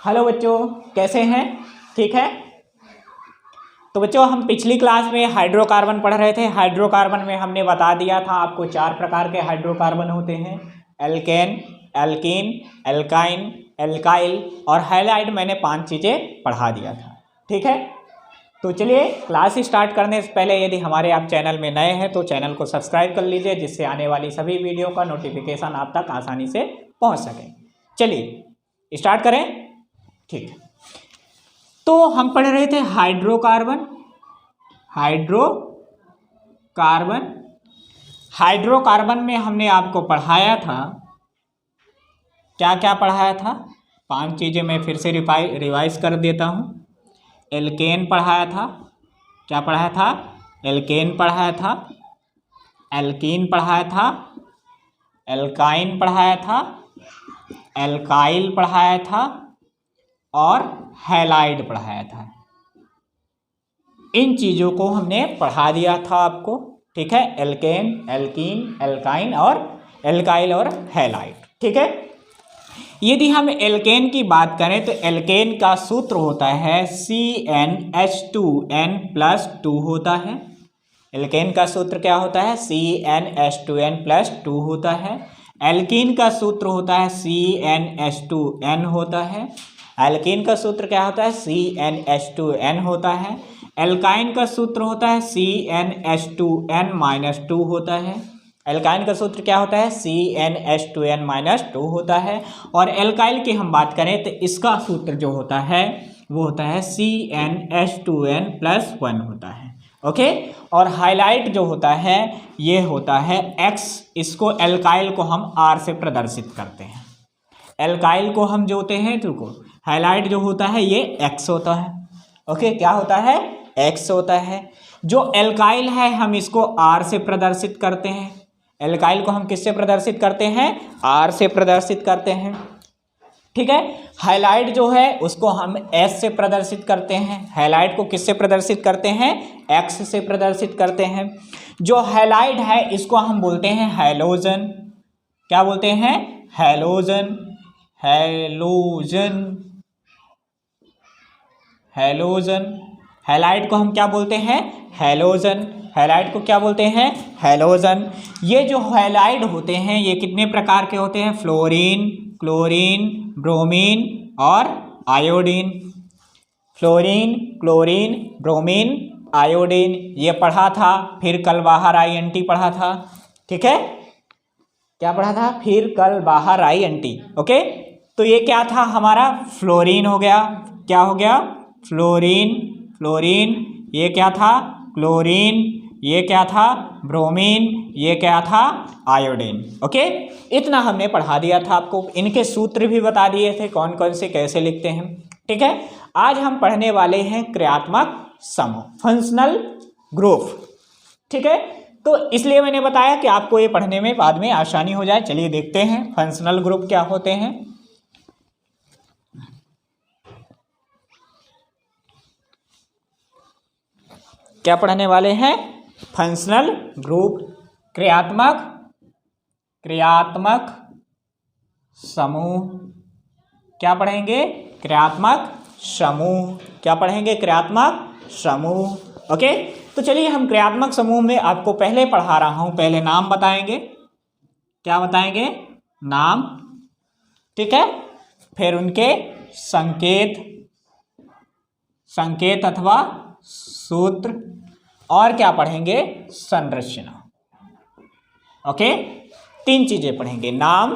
Hello बच्चों, कैसे हैं? ठीक है। तो बच्चों, हम पिछली क्लास में हाइड्रोकार्बन पढ़ रहे थे। हाइड्रोकार्बन में हमने बता दिया था आपको 4 प्रकार के हाइड्रोकार्बन होते हैं: एल्केन, एल्कीन, एल्काइन, एल्काइल और हैलाइड। मैंने 5 चीज़ें पढ़ा दिया था। ठीक है। तो चलिए क्लास स्टार्ट करने से पहले यदि हमारे आप चैनल में नए हैं तो चैनल को सब्सक्राइब कर लीजिए, जिससे आने वाली सभी वीडियो का नोटिफिकेशन आप तक आसानी से पहुंच सके। चलिए स्टार्ट करें। ठीक है। तो हम पढ़ रहे थे हाइड्रोकार्बन। हाइड्रोकार्बन में हमने आपको पढ़ाया था, क्या क्या पढ़ाया था? 5 चीज़ें मैं फिर से रिवाइज कर देता हूँ। एल्केन पढ़ाया था। क्या पढ़ाया था? एल्केन पढ़ाया था, एल्कीन पढ़ाया था, एल्काइन पढ़ाया था, एल्काइल पढ़ाया था और हैलाइड पढ़ाया था। इन चीज़ों को हमने पढ़ा दिया था आपको। ठीक है। एल्केन, एल्कीन, एल्काइन और एल्काइल और हैलाइड। ठीक है। यदि हम एल्केन की बात करें तो एल्केन का सूत्र होता है CnH2n+2 होता है। एल्केन का सूत्र क्या होता है? CnH2n+2 होता है। एल्कीन का सूत्र होता है CnH2n होता है। एल्कीन का सूत्र क्या होता है? CnH2n होता है। एल्काइन का सूत्र होता है CnH2n-2 होता है। एल्काइन का सूत्र क्या होता है? CnH2n-2 होता है। और एल्काइल की हम बात करें तो इसका सूत्र जो होता है वो होता है CnH2n+1 होता है। ओके। और हाइलाइट जो होता है ये होता है X। इसको एल्काइल को हम R से प्रदर्शित करते हैं। एल्काइल को हम जोते हैं तो हाइलाइट जो होता है ये X होता है। ओके। क्या होता है? X होता है। जो एल्काइल है हम इसको R से प्रदर्शित करते हैं। एल्काइल को हम किससे प्रदर्शित करते हैं? R से प्रदर्शित करते हैं। ठीक है। हाइलाइट जो है उसको हम S से प्रदर्शित करते हैं। हाइलाइट को किससे प्रदर्शित करते हैं? X से प्रदर्शित करते हैं। जो हाइलाइट है इसको हम बोलते हैं हैलोजन। क्या बोलते हैं? हैलोजन। हैलोजन। हैलोजन। हैलाइट को हम क्या बोलते हैं? हैलोजन। हैलाइट को क्या बोलते हैं? हैलोजन। ये जो हैलाइड होते हैं ये कितने प्रकार के होते हैं? फ्लोरीन, क्लोरीन, ब्रोमीन और iodine. Fluorine, chlorine, bromine, iodine ये पढ़ा था। फिर कल बाहर INT पढ़ा था। ठीक है। क्या पढ़ा था? फिर कल बाहर INT। ओके। तो ये क्या था हमारा? फ्लोरीन हो गया। क्या हो गया? फ्लोरीन। फ्लोरीन। ये क्या था? क्लोरीन। ये क्या था? ब्रोमीन। ये क्या था? आयोडीन। ओके। इतना हमने पढ़ा दिया था आपको। इनके सूत्र भी बता दिए थे कौन कौन से कैसे लिखते हैं। ठीक है। आज हम पढ़ने वाले हैं क्रियात्मक समूह, फंक्शनल ग्रुप। ठीक है। तो इसलिए मैंने बताया कि आपको ये पढ़ने में बाद में आसानी हो जाए। चलिए देखते हैं फंक्शनल ग्रुप क्या होते हैं। क्या पढ़ने वाले हैं? फंक्शनल ग्रुप, क्रियात्मक समूह। क्या पढ़ेंगे? क्रियात्मक समूह। क्या पढ़ेंगे? क्रियात्मक समूह। ओके। तो चलिए हम क्रियात्मक समूह में आपको पहले पढ़ा रहा हूं। पहले नाम बताएंगे। क्या बताएंगे? नाम। ठीक है। फिर उनके संकेत अथवा सूत्र। और क्या पढ़ेंगे? संरचना। ओके। 3 चीजें पढ़ेंगे: नाम,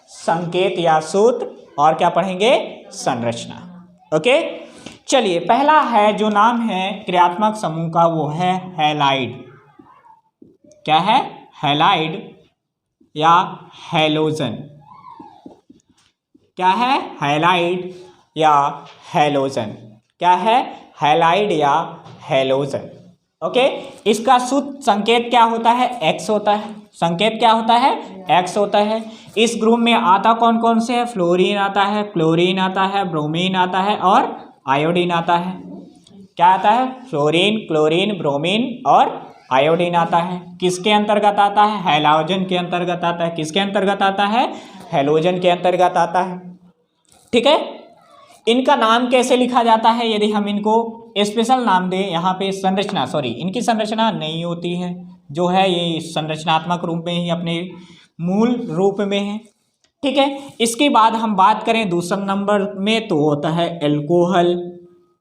संकेत या सूत्र और क्या पढ़ेंगे? संरचना। ओके। चलिए पहला है जो नाम है क्रियात्मक समूह का वो है हैलाइड। क्या है? हैलाइड या हैलोजन। क्या है? हैलाइड या हैलोजन। क्या है? हैलाइड या हैलोजन। ओके। इसका सूत्र संकेत क्या होता है? X होता है। संकेत क्या होता है? X होता है। इस ग्रुप में आता कौन कौन से है? फ्लोरीन आता है, क्लोरीन आता है, ब्रोमीन आता है और आयोडीन आता है। क्या आता है? फ्लोरीन, क्लोरीन, ब्रोमीन और आयोडीन आता है। किसके अंतर्गत आता है? हैलोजन के अंतर्गत आता है। किसके अंतर्गत आता है? हैलोजन के अंतर्गत आता है। ठीक है। इनका नाम कैसे लिखा जाता है यदि हम इनको स्पेशल नाम दें? यहाँ पे संरचना, सॉरी इनकी संरचना नहीं होती है, जो है ये संरचनात्मक रूप में ही अपने मूल रूप में है। ठीक है, इसके बाद हम बात करें दूसरा नंबर में, तो होता है एल्कोहल।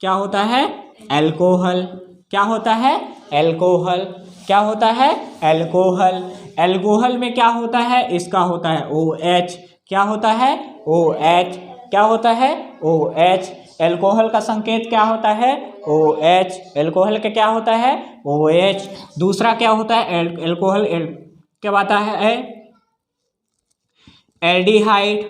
क्या होता है? एल्कोहल। क्या होता है? एल्कोहल। क्या होता है? एल्कोहल। एल्कोहल में क्या होता है? इसका होता है OH। क्या होता है? OH। क्या होता है? OH। एल्कोहल का संकेत क्या होता है? OH। एल्कोहल का क्या होता है? OH। दूसरा क्या होता है? एल्कोहल क्या आता है? एल्डिहाइड।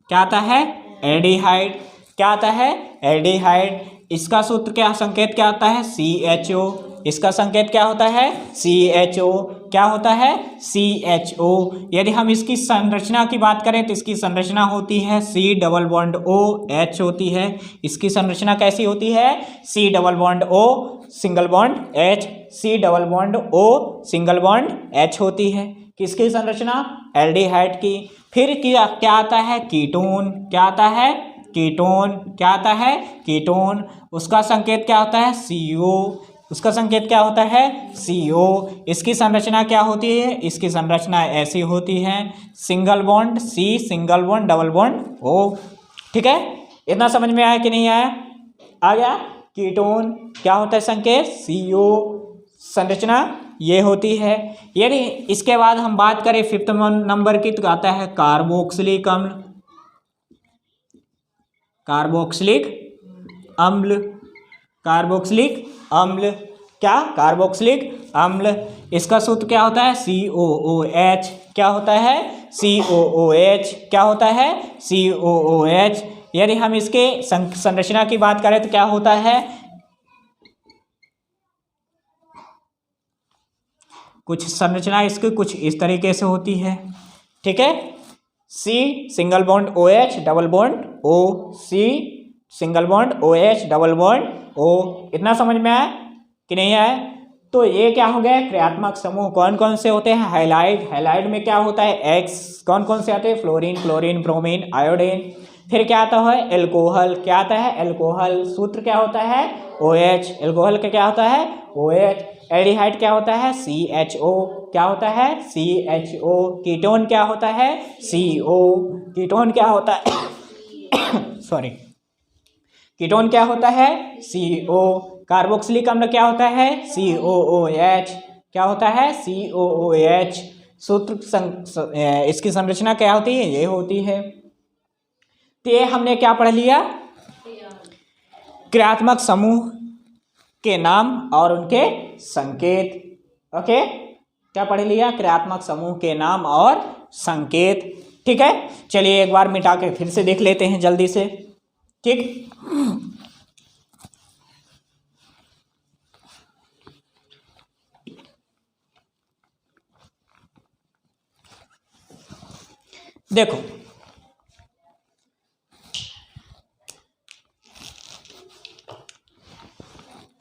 क्या आता है? एल्डिहाइड। क्या आता है? एल्डिहाइड। इसका सूत्र क्या, संकेत क्या आता है? CHO। इसका संकेत क्या होता है? CHO। क्या होता है? CHO। यदि हम इसकी संरचना की बात करें तो इसकी संरचना होती है C डबल बॉन्ड OH होती है। इसकी संरचना कैसी होती है? C double bond O single bond H, C double bond O single bond H होती है। किसकी संरचना? एल्डिहाइड की। फिर क्या आता है? कीटोन। क्या आता है? कीटोन। क्या आता है? कीटोन। उसका संकेत क्या होता है? CO। उसका संकेत क्या होता है? CO। इसकी संरचना क्या होती है? इसकी संरचना ऐसी होती है, single bond C single bond double bond O। ठीक है, इतना समझ में आया कि नहीं आया? आ गया? कीटोन क्या होता है? संकेत CO। संरचना ये होती है। यदि इसके बाद हम बात करें फिफ्थ नंबर की, तो आता है कार्बोक्सिलिक अम्ल। कार्बोक्सिलिक अम्ल। कार्बोक्सिलिक अम्ल। क्या? कार्बोक्सिलिक अम्ल। इसका सूत्र क्या होता है? COOH। क्या होता है? COOH। क्या होता है? COOH। यदि हम इसके संरचना की बात करें तो क्या होता है? कुछ संरचना इसकी कुछ इस तरीके से होती है। ठीक है, C single bond OH double bond O, C single bond OH double bond O। इतना समझ में आया कि नहीं आया? तो ये क्या हो गया? क्रियात्मक समूह कौन कौन से होते हैं? हैलाइड। हैलाइड में क्या होता है? X। कौन कौन से आते हैं? Fluorine, chlorine, bromine, iodine. फिर क्या आता है? एल्कोहल। क्या आता है? एल्कोहल। सूत्र क्या होता है? OH। एल्कोहल का क्या होता है? OH। एल्डिहाइड क्या होता है? CHO। क्या होता है? CHO। कीटोन क्या होता है? CO। कीटोन क्या होता है? सॉरी, कीटोन क्या होता है? CO। कार्बोक्सिलिक अम्ल क्या होता है? COOH। क्या होता है? COOH। सूत्र इसकी संरचना क्या होती है? ये होती है। तो ये हमने क्या पढ़ लिया? क्रियात्मक समूह के नाम और उनके संकेत। ओके, क्या पढ़ लिया? क्रियात्मक समूह के नाम और संकेत। ठीक है, चलिए एक बार मिटा के फिर से देख लेते हैं जल्दी से। ठीक, देखो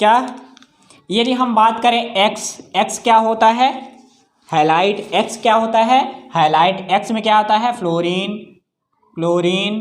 क्या, यदि हम बात करें X क्या होता है? हैलाइड। X क्या होता है? हैलाइड। X में क्या होता है? फ्लोरीन, क्लोरीन,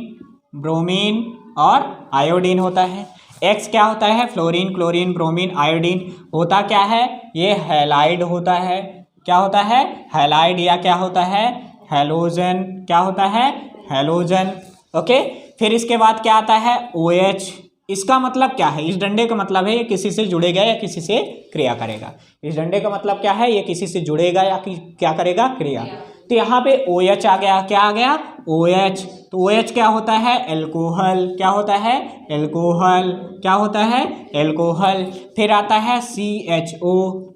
ब्रोमीन और आयोडीन होता है। X क्या होता है? Fluorine, chlorine, bromine, iodine. होता क्या है? ये हैलाइड होता है। क्या होता है? हैलाइड। या क्या होता है? हैलोजन। क्या होता है? हैलोजन। ओके, फिर इसके बाद क्या आता है? OH। इसका मतलब क्या है? इस डंडे का मतलब है ये किसी से जुड़ेगा या किसी से क्रिया करेगा। इस डंडे का मतलब क्या है? ये किसी से जुड़ेगा या क्या करेगा? क्रिया। तो यहाँ पे OH आ गया। क्या आ गया? OH। तो OH क्या होता है? एल्कोहल। क्या होता है? एल्कोहल। क्या होता है? एल्कोहल। फिर आता है CHO।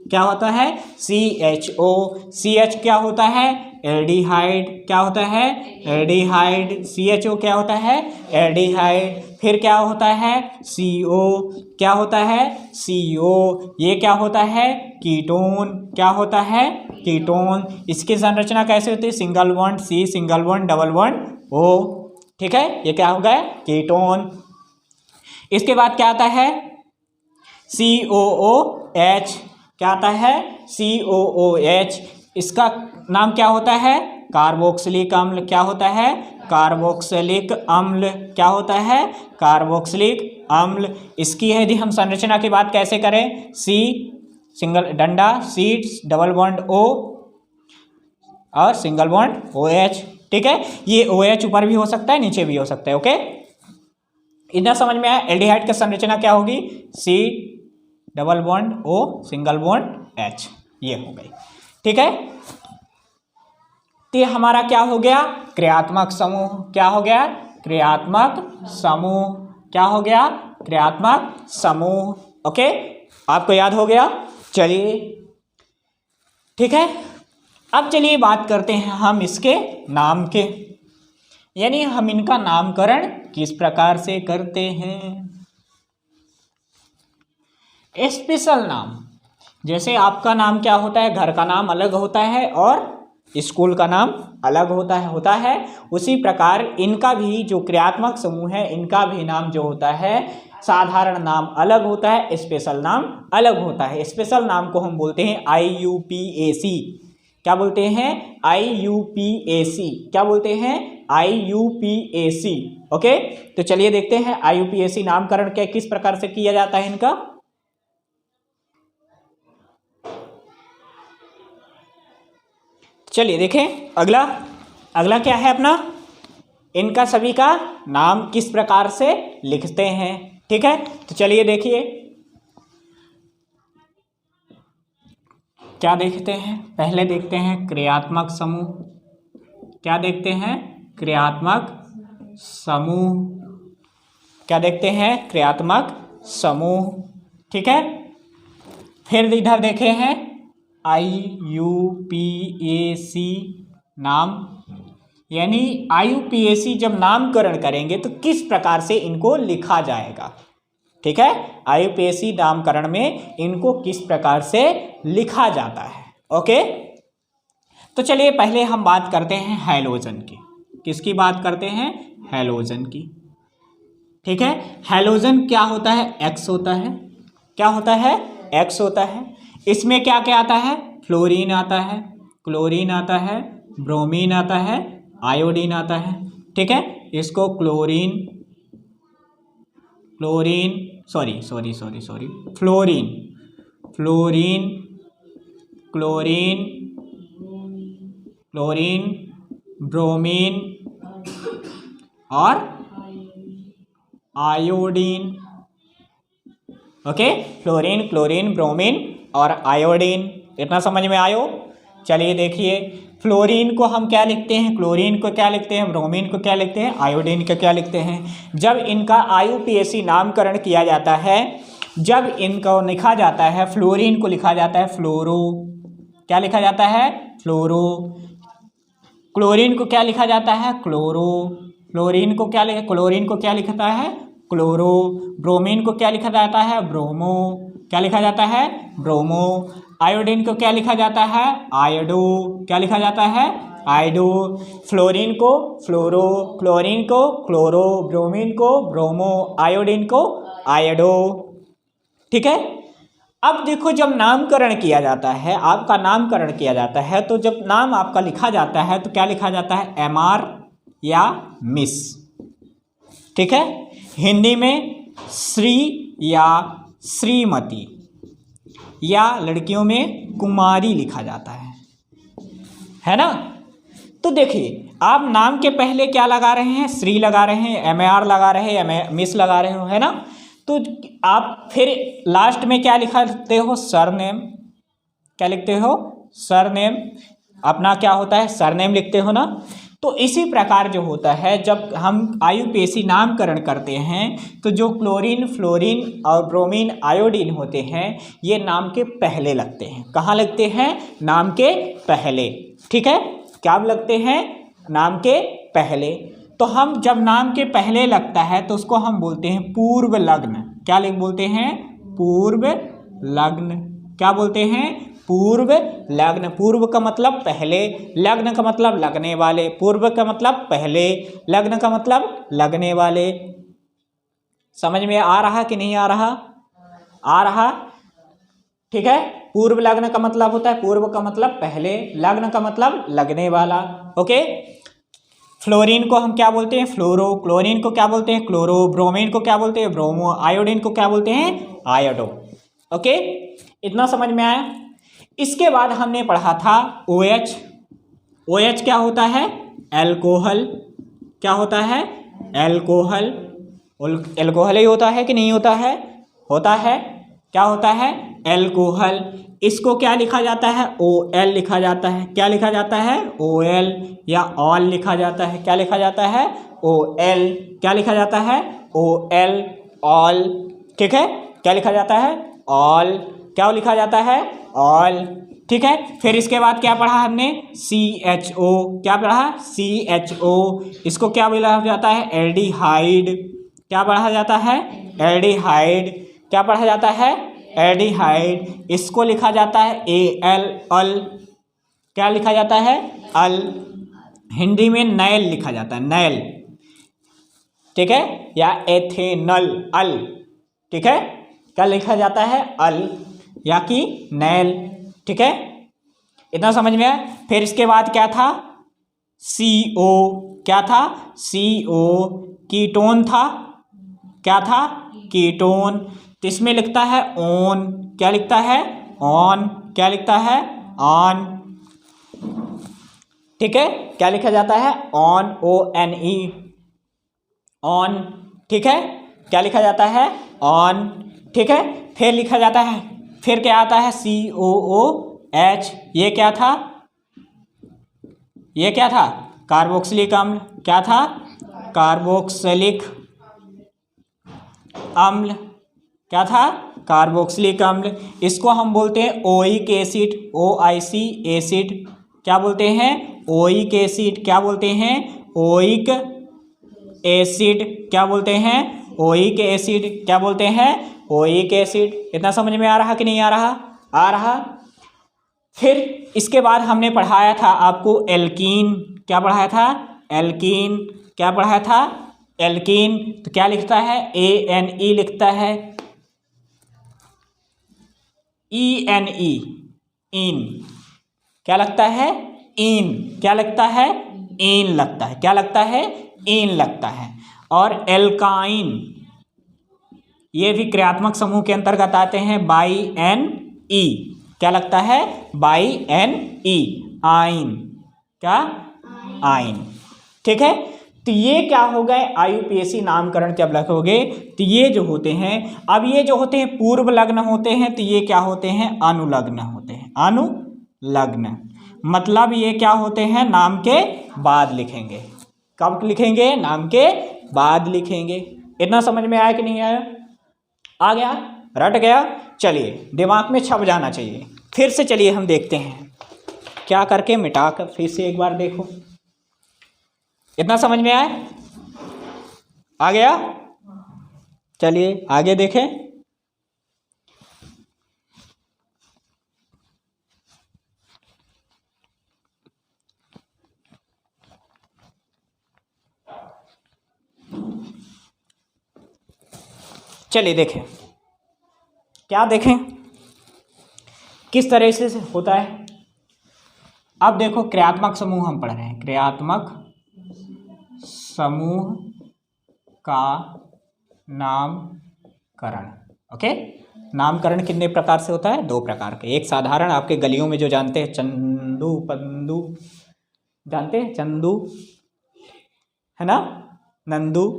क्या होता है? CHO। CH क्या होता है? एल्डिहाइड। क्या होता है? एल्डिहाइड। CHO क्या होता है? एल्डिहाइड। फिर क्या होता है? CO। क्या होता है? CO। ये क्या होता है? कीटोन। क्या होता है? कीटोन। इसकी संरचना कैसे होती है? Single bond C single bond double bond O। ठीक है, ये क्या हो गया? कीटोन। इसके बाद क्या आता है? COOH। क्या आता है? COOH। इसका नाम क्या होता है? कार्बोक्सिलिक अम्ल। क्या होता है? कार्बोक्सिलिक अम्ल क्या होता है? कार्बोक्सिलिक अम्ल। इसकी यदि हम संरचना की बात कैसे करें, सी सिंगल डंडा, सी डबल बॉन्ड ओ और सिंगल बॉन्ड OH, ठीक है। ये OH ऊपर भी हो सकता है, नीचे भी हो सकता है, ओके। इतना समझ में आया। एल्डिहाइड की संरचना क्या होगी? C double bond O single bond H, ये हो गई, ठीक है। तो ये हमारा क्या हो गया? क्रियात्मक समूह। क्या हो गया? क्रियात्मक समूह। क्या हो गया? क्रियात्मक समूह, ओके। आपको याद हो गया? चलिए, ठीक है। अब चलिए बात करते हैं हम इसके नाम के, यानी हम इनका नामकरण किस प्रकार से करते हैं। स्पेशल नाम, जैसे आपका नाम क्या होता है, घर का नाम अलग होता है और स्कूल का नाम अलग होता है उसी प्रकार इनका भी जो क्रियात्मक समूह है, इनका भी नाम जो होता है, साधारण नाम अलग होता है, स्पेशल नाम अलग होता है। स्पेशल नाम को हम बोलते हैं IUPAC। क्या बोलते हैं? IUPAC। क्या बोलते हैं? IUPAC, okay. तो चलिए देखते हैं IUPAC नामकरण क्या किस प्रकार से किया जाता है इनका। चलिए देखें, अगला क्या है अपना, इनका सभी का नाम किस प्रकार से लिखते हैं, ठीक है। तो चलिए देखिए क्या देखते हैं। पहले देखते हैं क्रियात्मक समूह। क्या देखते हैं? क्रियात्मक समूह। क्या देखते हैं? क्रियात्मक समूह, ठीक है। फिर इधर देखे हैं IUPAC नाम, यानी IUPAC जब नामकरण करेंगे तो किस प्रकार से इनको लिखा जाएगा, ठीक है। IUPAC नामकरण में इनको किस प्रकार से लिखा जाता है, ओके। तो चलिए पहले हम बात करते हैं हैलोजन की। किसकी बात करते हैं? हैलोजन की, ठीक है। हैलोजन क्या होता है? X होता है। क्या होता है? X होता है। इसमें क्या क्या आता है? फ्लोरीन आता है, क्लोरीन आता है, ब्रोमीन आता है, आयोडीन आता है, ठीक है। इसको फ्लोरीन क्लोरीन, ब्रोमीन और iodine, okay. Fluorine, chlorine, bromine और आयोडीन, इतना समझ में आयो। चलिए देखिए, फ्लोरीन को हम क्या लिखते हैं, क्लोरीन को क्या लिखते हैं, ब्रोमीन को क्या लिखते हैं, आयोडीन को क्या लिखते हैं। जब इनका IUPAC नामकरण किया जाता है, जब इनको लिखा जाता है, फ्लोरीन को लिखा जाता है फ्लोरो। क्या लिखा जाता है? फ्लोरो। क्लोरीन को क्या लिखा जाता है? क्लोरो। क्लोरीन को क्या लिखता है? क्लोरो। ब्रोमीन को क्या लिखा जाता है? ब्रोमो। क्या लिखा जाता है? ब्रोमो। आयोडीन को क्या लिखा जाता है? आयोडो। क्या लिखा जाता है? आयोडो। फ्लोरीन को फ्लोरो, क्लोरीन को क्लोरो, ब्रोमीन को ब्रोमो, आयोडीन को आयोडो, ठीक है। अब देखो, जब नामकरण किया जाता है, आपका नामकरण किया जाता है, तो जब नाम आपका लिखा जाता है तो क्या लिखा जाता है? MR या मिस, ठीक है। हिंदी में श्री या श्रीमती, या लड़कियों में कुमारी लिखा जाता है ना। तो देखिए, आप नाम के पहले क्या लगा रहे हैं? श्री लगा रहे हैं, MR लगा रहे हैं, मिस लगा रहे हो, है ना। तो आप फिर लास्ट में क्या लिखते हो? सरनेम। क्या लिखते हो? सरनेम। अपना क्या होता है? सरनेम लिखते हो ना। तो इसी प्रकार जो होता है, जब हम IUPAC नामकरण करते हैं तो जो क्लोरीन, फ्लोरीन और ब्रोमीन, आयोडीन होते हैं, ये नाम के पहले लगते हैं। कहाँ लगते हैं? नाम के पहले, ठीक है। क्या लगते हैं? नाम के पहले। तो हम जब नाम के पहले लगता है तो उसको हम बोलते हैं पूर्व लग्न। क्या बोलते हैं? पूर्व लग्न। क्या बोलते हैं? पूर्व लग्न। पूर्व का मतलब पहले, लग्न का मतलब लगने वाले। पूर्व का मतलब पहले, लग्न का मतलब लगने वाले। समझ में आ रहा कि नहीं आ रहा? आ रहा, ठीक है। पूर्व लग्न का मतलब होता है, पूर्व का मतलब पहले, लग्न का मतलब लगने वाला, ओके। फ्लोरीन को हम क्या बोलते हैं? फ्लोरो। क्लोरीन को क्या बोलते हैं? क्लोरो। ब्रोमीन को क्या बोलते हैं? ब्रोमो। आयोडीन को क्या बोलते हैं? आयोडो। ओके, इतना समझ में आया। इसके बाद हमने पढ़ा था OH। OH क्या होता है? एल्कोहल। क्या होता है? एल्कोहल। एल्कोहल ही होता है कि नहीं होता है? होता है। क्या होता है? एल्कोहल। इसको क्या लिखा जाता है? OL लिखा जाता है। क्या लिखा जाता है? OL या ऑल लिखा जाता है। क्या लिखा जाता है? OL। क्या लिखा जाता है? OL, all. ठीक है, क्या लिखा जाता है? ऑल। क्या लिखा जाता है? ऑल। ठीक है, फिर इसके बाद क्या पढ़ा हमने? CHO। क्या पढ़ा? CHO। इसको क्या बोला जाता है? एल्डिहाइड। क्या पढ़ा जाता है? एल्डिहाइड। क्या पढ़ा जाता है? एल्डिहाइड। इसको लिखा जाता है AL, अल। क्या लिखा जाता है? अल। हिंदी में नैल लिखा जाता है, नैल। ठीक है, या एथेनल, अल। ठीक है, क्या लिखा जाता है? अल या कि नैल। ठीक है, इतना समझ में आया। फिर इसके बाद क्या था? CO। क्या था? CO कीटोन था। क्या था? कीटोन। तो इसमें लिखता है ऑन। क्या लिखता है? ऑन। क्या लिखता है? ऑन। ठीक है, क्या लिखा जाता है? On, ONE, on. ठीक है, क्या लिखा जाता है? ऑन। ठीक है, फिर लिखा जाता है, फिर क्या आता है? COOH। ये क्या था? ये क्या था? कार्बोक्सिलिक अम्ल। क्या था? कार्बोक्सिलिक अम्ल। क्या था? कार्बोक्सिलिक अम्ल। इसको हम बोलते हैं ओइक एसिड, OIC एसिड। क्या बोलते हैं? Oic acid. क्या बोलते हैं? Oic acid. क्या बोलते हैं? Oic acid. क्या बोलते हैं? Oic acid. इतना समझ में आ रहा कि नहीं आ रहा? आ रहा। फिर इसके बाद हमने पढ़ाया था आपको एल्कीन। क्या पढ़ाया था? एल्कीन। क्या पढ़ाया था? एल्कीन। तो क्या लिखता है? ANE लिखता है। ENE, इन। क्या लगता है? इन। क्या लगता है? इन लगता है। क्या लगता है? इन लगता है। और एल्काइन, ये भी क्रियात्मक समूह के अंतर्गत आते हैं, ByNe। क्या लगता है? ByNe, आइन। क्या? आइन। ठीक है, तो ये क्या हो गए? IUPAC नामकरण जब लिखोगे तो ये जो होते हैं, अब ये जो होते हैं पूर्व लग्न होते हैं, तो ये क्या होते हैं? अनुलग्न होते हैं। अनुलग्न मतलब ये क्या होते हैं? नाम के बाद लिखेंगे। कब लिखेंगे? नाम के बाद लिखेंगे। इतना समझ में आया कि नहीं आया? आ गया? रट गया? चलिए, दिमाग में छप जाना चाहिए। फिर से चलिए हम देखते हैं, क्या करके मिटा कर फिर से एक बार देखो। इतना समझ में आया? आ गया? चलिए आगे देखें। चलिए देखें, क्या देखें किस तरह से होता है। अब देखो, क्रियात्मक समूह हम पढ़ रहे हैं। क्रियात्मक समूह का नामकरण। ओके, नामकरण कितने प्रकार से होता है? 2 प्रकार के। एक साधारण, आपके गलियों में जो जानते हैं, चंदू पंदू, जानते हैं? चंदू है ना, नंदू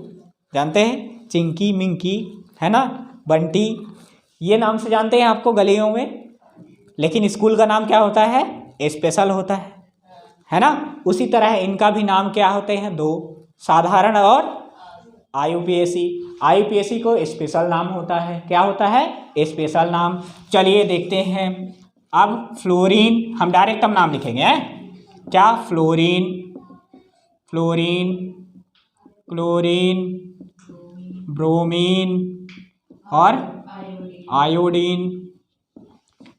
जानते हैं, चिंकी मिंकी है ना, बंटी, ये नाम से जानते हैं आपको गलियों में। लेकिन स्कूल का नाम क्या होता है? स्पेशल होता है ना। उसी तरह इनका भी नाम क्या होते हैं? 2, साधारण और IUPAC। IUPAC को स्पेशल नाम होता है। क्या होता है? स्पेशल नाम। चलिए देखते हैं। अब फ्लोरीन, हम डायरेक्ट हम नाम लिखेंगे हैं? क्या? फ्लोरीन, फ्लोरीन, क्लोरीन, ब्रोमीन और आयोडीन।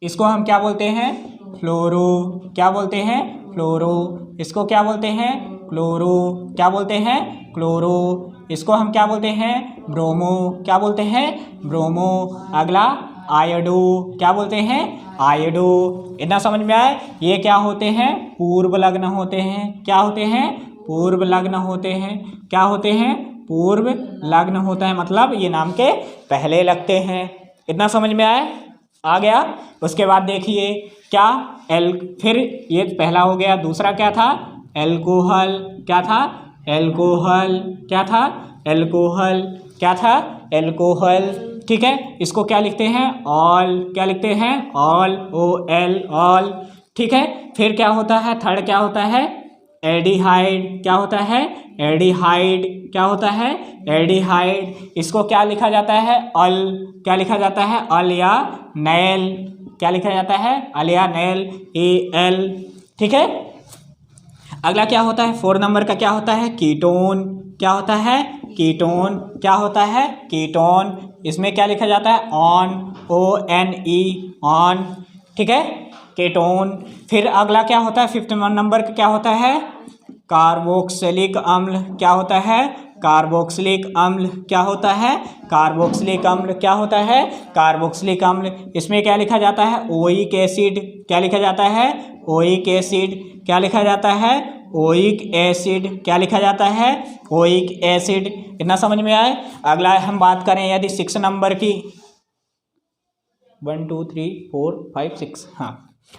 इसको हम क्या बोलते हैं? फ्लोरो। क्या बोलते हैं? फ्लोरो। इसको क्या बोलते हैं? क्लोरो। क्या बोलते हैं? क्लोरो। इसको हम क्या बोलते हैं? ब्रोमो। क्या बोलते हैं? ब्रोमो। अगला आयोडो। क्या बोलते हैं? आयोडो। इतना समझ में आए? ये क्या होते हैं? पूर्व लग्न होते हैं। क्या होते हैं? पूर्व लग्न होते हैं। क्या होते हैं? पूर्व लग्न होता है, मतलब ये नाम के पहले लगते हैं। इतना समझ में आया? आ गया। उसके बाद देखिए क्या फिर ये पहला हो गया। दूसरा क्या था? एल्कोहल। क्या था? एल्कोहल। क्या था? एल्कोहल। क्या था? एल्कोहल। ठीक है, इसको क्या लिखते हैं? ऑल। क्या लिखते हैं? All, OL, all. ठीक है, फिर क्या होता है? थर्ड क्या होता है? एल्डिहाइड। क्या होता है? एल्डिहाइड। क्या होता है? एल्डिहाइड। इसको क्या लिखा जाता है? अल। क्या लिखा जाता है? अल या नैल। क्या लिखा जाता है? अल या नैल, AL। ठीक है, अगला क्या होता है? 4 नंबर का क्या होता है? कीटोन। क्या होता है? कीटोन। क्या होता है? कीटोन। इसमें क्या लिखा जाता है? On, ONE, on. ठीक है, कीटोन। फिर अगला क्या होता है? 5 नंबर का क्या होता है? कार्बोक्सिलिक अम्ल। क्या होता है? कार्बोक्सिलिक अम्ल। क्या होता है? कार्बोक्सिलिक अम्ल। क्या होता है? कार्बोक्सिलिक अम्ल। इसमें क्या लिखा जाता है? Oic acid. क्या लिखा जाता है? Oic acid. क्या लिखा जाता है? Oic acid. क्या लिखा जाता है? Oic acid. इतना समझ में आए? अगला हम बात करें यदि 6 नंबर की, 1 2 3 4 5 6, हाँ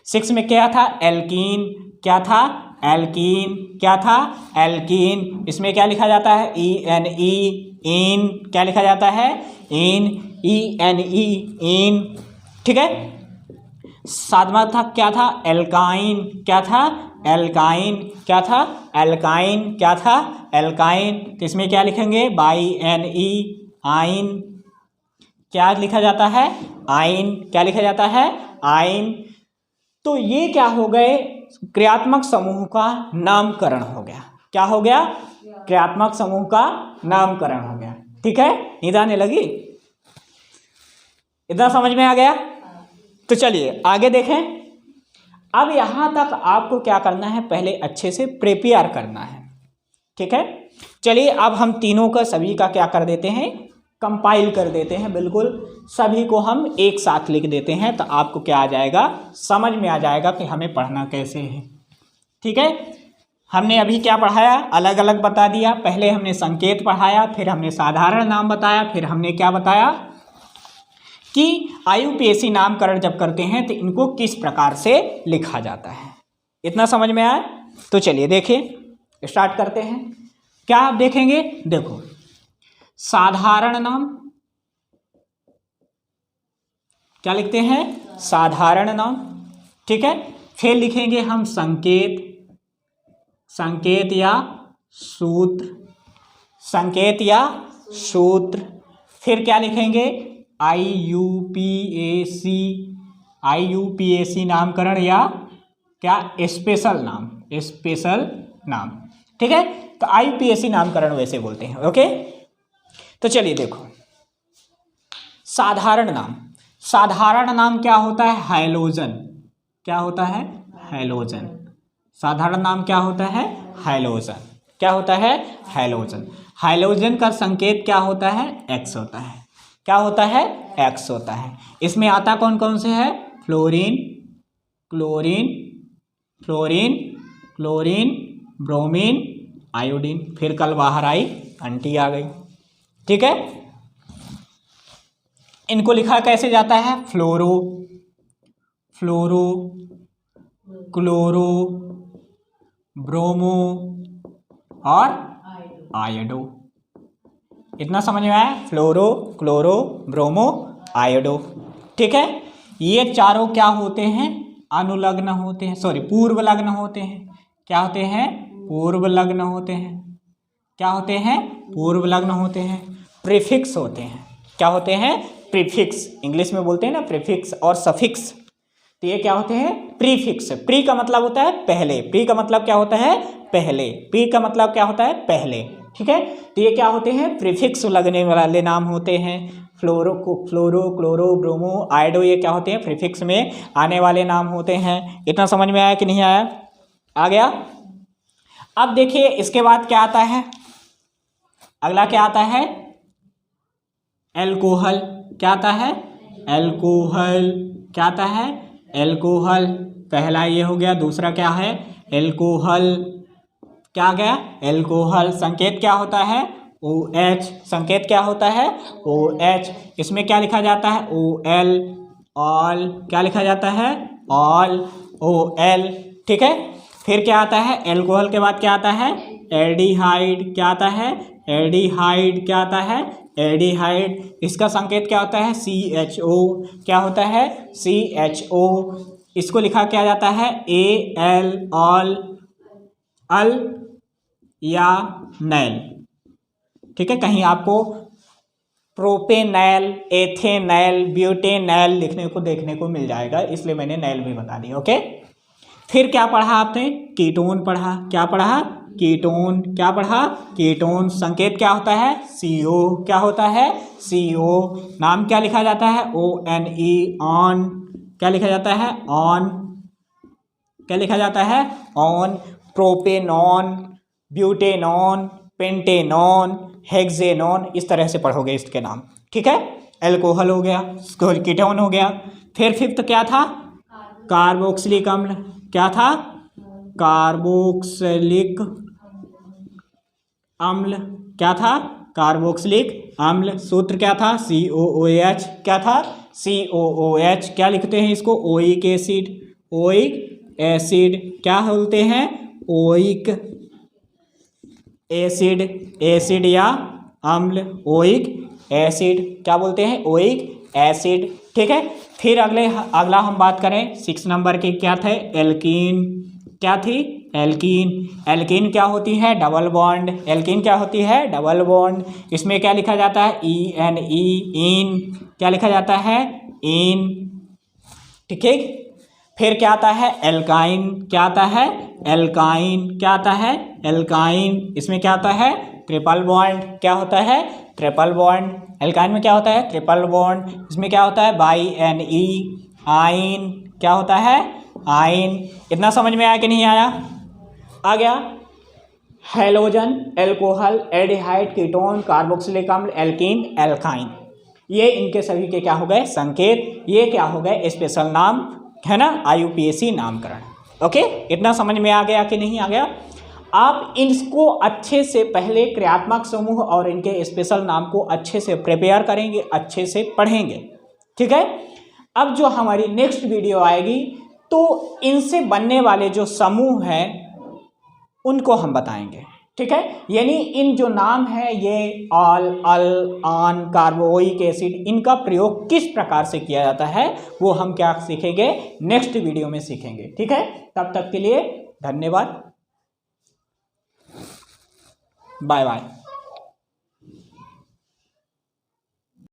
6 में क्या था? एल्कीन। क्या था? एल्कीन। क्या था? एल्कीन। इसमें क्या लिखा जाता है? ENE, इन। क्या लिखा जाता है? इन, ENE, इन। ठीक है, 7वां था क्या था? एल्काइन। क्या था? एल्काइन। क्या था? एल्काइन। क्या था? एल्काइन। तो इसमें क्या लिखेंगे? ByNE, आइन। क्या लिखा जाता है? आइन। क्या लिखा जाता है? आइन। तो ये क्या हो गए? क्रियात्मक समूह का नामकरण हो गया। क्या हो गया? क्रियात्मक समूह का नामकरण हो गया। ठीक है, नींद आने लगी? इतना समझ में आ गया? तो चलिए आगे देखें। अब यहां तक आपको क्या करना है? पहले अच्छे से प्रिपेयर करना है। ठीक है, चलिए अब हम तीनों का, सभी का क्या कर देते हैं? कंपाइल कर देते हैं। बिल्कुल सभी को हम एक साथ लिख देते हैं, तो आपको क्या आ जाएगा? समझ में आ जाएगा कि हमें पढ़ना कैसे है। ठीक है, हमने अभी क्या पढ़ाया? अलग अलग बता दिया। पहले हमने संकेत पढ़ाया, फिर हमने साधारण नाम बताया, फिर हमने क्या बताया कि IUPAC नामकरण जब करते हैं तो इनको किस प्रकार से लिखा जाता है। इतना समझ में आया? तो चलिए देखिए, स्टार्ट करते हैं। क्या आप देखेंगे? देखो, साधारण नाम क्या लिखते हैं? साधारण नाम। ठीक है, फिर लिखेंगे हम संकेत, संकेत या सूत्र, संकेत या सूत्र। फिर क्या लिखेंगे? IUPAC, IUPAC नामकरण या क्या? स्पेशल नाम, स्पेशल नाम। ठीक है, तो IUPAC नामकरण वैसे बोलते हैं। ओके, तो चलिए देखो, साधारण नाम। साधारण नाम क्या होता है? हैलोजन। क्या होता है? हैलोजन। साधारण नाम क्या होता है? हैलोजन। क्या होता है? हैलोजन। हैलोजन का संकेत क्या होता है? X होता है। क्या होता है? X होता है। इसमें आता कौन कौन से है? Fluorine, chlorine, fluorine, chlorine, bromine, iodine. फिर कल बाहर आई, आंटी आ गई। ठीक है, इनको लिखा कैसे जाता है? फ्लोरो, फ्लोरो, क्लोरो, ब्रोमो और आयोडो। इतना समझ में आया? फ्लोरो, क्लोरो, ब्रोमो, आयोडो। ठीक है, ये चारों क्या होते हैं? अनुलग्न होते हैं, सॉरी पूर्व लग्न होते हैं। क्या होते हैं? पूर्व लग्न होते हैं। क्या होते हैं? पूर्व लग्न होते हैं। प्रीफिक्स होते हैं। क्या होते हैं? प्रीफिक्स। इंग्लिश में बोलते हैं ना प्रीफिक्स और सफिक्स, तो ये क्या होते हैं? प्रीफिक्स। प्री का मतलब होता है पहले। प्री का मतलब क्या होता है? पहले। प्री का मतलब क्या होता है? पहले। ठीक है, तो ये क्या होते हैं? प्रीफिक्स लगने वाले नाम होते हैं। फ्लोरो, क्लोरो, ब्रोमो, आयोडो, ये क्या होते हैं? प्रीफिक्स में आने वाले नाम होते हैं। इतना समझ में आया कि नहीं आया? आ गया? अब देखिए इसके बाद क्या आता है? अगला क्या आता है? एल्कोहल। क्या आता है? एल्कोहल। क्या आता है? एल्कोहल। पहला ये हो गया। दूसरा क्या है? एल्कोहल। क्या आ गया, एल्कोहल। संकेत क्या होता है, OH। संकेत क्या होता है, OH। इसमें क्या लिखा जाता है, OL, ऑल। क्या लिखा जाता है, ऑल, OL। ठीक है। फिर क्या आता है, एल्कोहल के बाद क्या आता है, एल्डिहाइड। क्या आता है, एल्डिहाइड। क्या आता है, एल्डिहाइड। इसका संकेत क्या होता है, CHO। क्या होता है, CHO। इसको लिखा क्या जाता है, AL, ऑल, अल या नैल। ठीक है। कहीं आपको प्रोपेनैल, एथेनैल, ब्यूटेनैल लिखने को देखने को मिल जाएगा, इसलिए मैंने नैल भी बता दिया। ओके। फिर क्या पढ़ा आपने, कीटोन पढ़ा। क्या पढ़ा, कीटोन। क्या पढ़ा, कीटोन। संकेत क्या होता है, CO। क्या होता है, CO। नाम क्या लिखा जाता है, ONE, ऑन। क्या लिखा जाता है, ऑन। क्या लिखा जाता है, on. Propanone, butanone, pentanone, hexanone, इस तरह से पढ़ोगे इसके नाम। ठीक है। एल्कोहल हो गया, कीटोन हो गया। फिर फिफ्थ क्या था, कार्बोक्सिलिक अम्ल। क्या था, कार्बोक्सिलिक अम्ल। क्या था, कार्बोक्सिलिक अम्ल। सूत्र क्या था, COOH। क्या था, COOH। क्या लिखते हैं इसको, ओइक एसिड। Oic acid. क्या बोलते हैं, ओइक एसिड। एसिड या अम्ल, ओइक एसिड। क्या बोलते हैं, ओइक एसिड। ठीक है। फिर अगला हम बात करें 6 नंबर की, क्या थे, एल्कीन। क्या थी, एल्कीन। एल्कीन क्या होती है, डबल बॉन्ड। एल्कीन क्या होती है, डबल बॉन्ड। इसमें क्या लिखा जाता है, ENE, इन। क्या लिखा जाता है, इन। ठीक है। फिर क्या आता है, एल्काइन। क्या आता है, एल्काइन। क्या आता है, एल्काइन। इसमें क्या आता है, ट्रिपल बॉन्ड। क्या होता है, ट्रिपल बॉन्ड। एल्काइन में क्या होता है, ट्रिपल बॉन्ड। इसमें क्या होता है, BiNe, आइन। क्या होता है, आइन। इतना समझ में आया कि नहीं आया, आ गया। Halogen, alcohol, aldehyde, ketone, carboxylic अम्ल, एल्कीन, एल्काइन, ये इनके सभी के क्या हो गए, संकेत। ये क्या हो गए, स्पेशल नाम, है ना, IUPAC नामकरण। ओके। इतना समझ में आ गया कि नहीं आ गया। आप इसको अच्छे से पहले क्रियात्मक समूह और इनके स्पेशल नाम को अच्छे से प्रिपेयर करेंगे, अच्छे से पढ़ेंगे। ठीक है। अब जो हमारी नेक्स्ट वीडियो आएगी तो इनसे बनने वाले जो समूह हैं उनको हम बताएंगे। ठीक है। यानी इन जो नाम है, ये ऑल, अल, ऑन, कार्बोइक एसिड, इनका प्रयोग किस प्रकार से किया जाता है वो हम क्या सीखेंगे, नेक्स्ट वीडियो में सीखेंगे। ठीक है। तब तक के लिए धन्यवाद, बाय बाय।